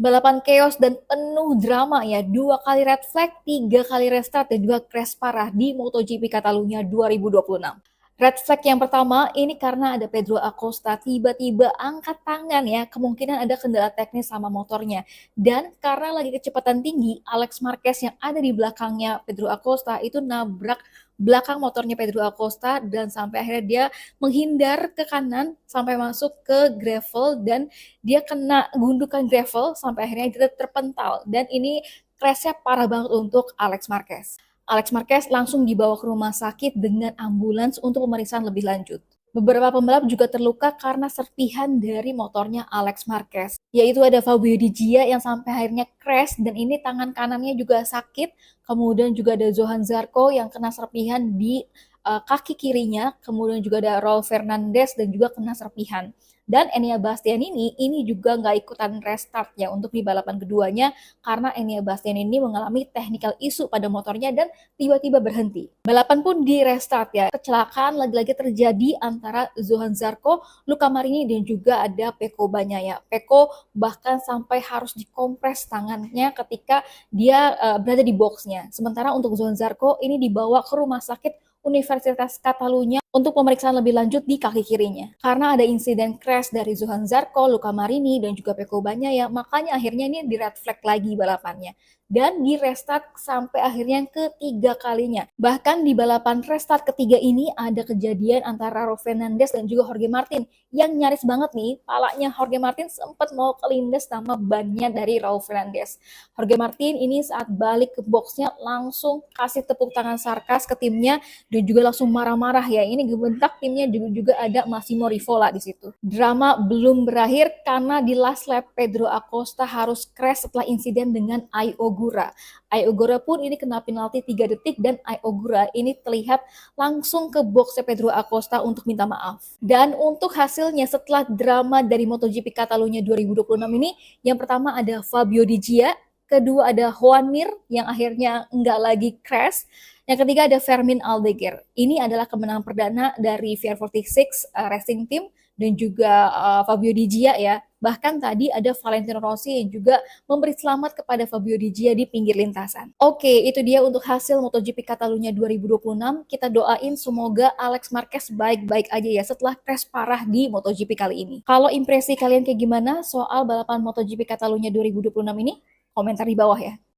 Balapan chaos dan penuh drama ya, 2 kali red flag, 3 kali restart dan juga crash parah di MotoGP Catalunya 2026. Red flag yang pertama ini karena ada Pedro Acosta tiba-tiba angkat tangan ya, kemungkinan ada kendala teknis sama motornya. Dan karena lagi kecepatan tinggi, Alex Marquez yang ada di belakangnya Pedro Acosta itu nabrak belakang motornya Pedro Acosta dan sampai akhirnya dia menghindar ke kanan sampai masuk ke gravel dan dia kena gundukan gravel sampai akhirnya dia terpental dan ini crashnya parah banget untuk Alex Marquez. Alex Marquez langsung dibawa ke rumah sakit dengan ambulans untuk pemeriksaan lebih lanjut. Beberapa pembalap juga terluka karena serpihan dari motornya Alex Marquez, yaitu ada Fabio Di Gia yang sampai akhirnya crash dan ini tangan kanannya juga sakit. Kemudian juga ada Johan Zarco yang kena serpihan di kaki kirinya, kemudian juga ada Raul Fernandez dan juga kena serpihan. Dan Enea Bastian ini juga nggak ikutan restart ya untuk di balapan keduanya karena Enea Bastian ini mengalami technical issue pada motornya dan tiba-tiba berhenti. Balapan pun di restart ya. Kecelakaan lagi-lagi terjadi antara Johan Zarco, Luca Marini dan juga ada Pecco Bagnaia. Pecco bahkan sampai harus dikompres tangannya ketika dia berada di boxnya. Sementara untuk Johan Zarco ini dibawa ke rumah sakit Universitas Catalunya untuk pemeriksaan lebih lanjut di kaki kirinya. Karena ada insiden crash dari Johan Zarco, Luca Marini, dan juga Pecco Bagnaia, makanya akhirnya ini di red flag lagi balapannya. Dan di restart sampai akhirnya yang ketiga kalinya. Bahkan di balapan restart ketiga ini ada kejadian antara Raul Fernandez dan juga Jorge Martin. Yang nyaris banget nih, palanya Jorge Martin sempat mau kelindes sama bannya dari Raul Fernandez. Jorge Martin ini saat balik ke boxnya langsung kasih tepuk tangan sarkas ke timnya dan juga langsung marah-marah ya. Ini gebentak timnya juga ada Massimo Rivola di situ. Drama belum berakhir karena di last lap Pedro Acosta harus crash setelah insiden dengan Ai Ogura. Ai Ogura pun ini kena penalti 3 detik dan Ai Ogura ini terlihat langsung ke box Pedro Acosta untuk minta maaf. Dan untuk hasilnya setelah drama dari MotoGP Catalunya 2026 ini, yang pertama ada Fabio Di Gia, kedua ada Joan Mir yang akhirnya nggak lagi crash. Yang ketiga ada Fermin Aldeguer. Ini adalah kemenangan perdana dari VR46 Racing Team dan juga Fabio Di Gia ya. Bahkan tadi ada Valentino Rossi yang juga memberi selamat kepada Fabio Di Gia di pinggir lintasan. Oke, itu dia untuk hasil MotoGP Catalunya 2026. Kita doain semoga Alex Marquez baik-baik aja ya setelah crash parah di MotoGP kali ini. Kalau impresi kalian kayak gimana soal balapan MotoGP Catalunya 2026 ini? Komentar di bawah ya.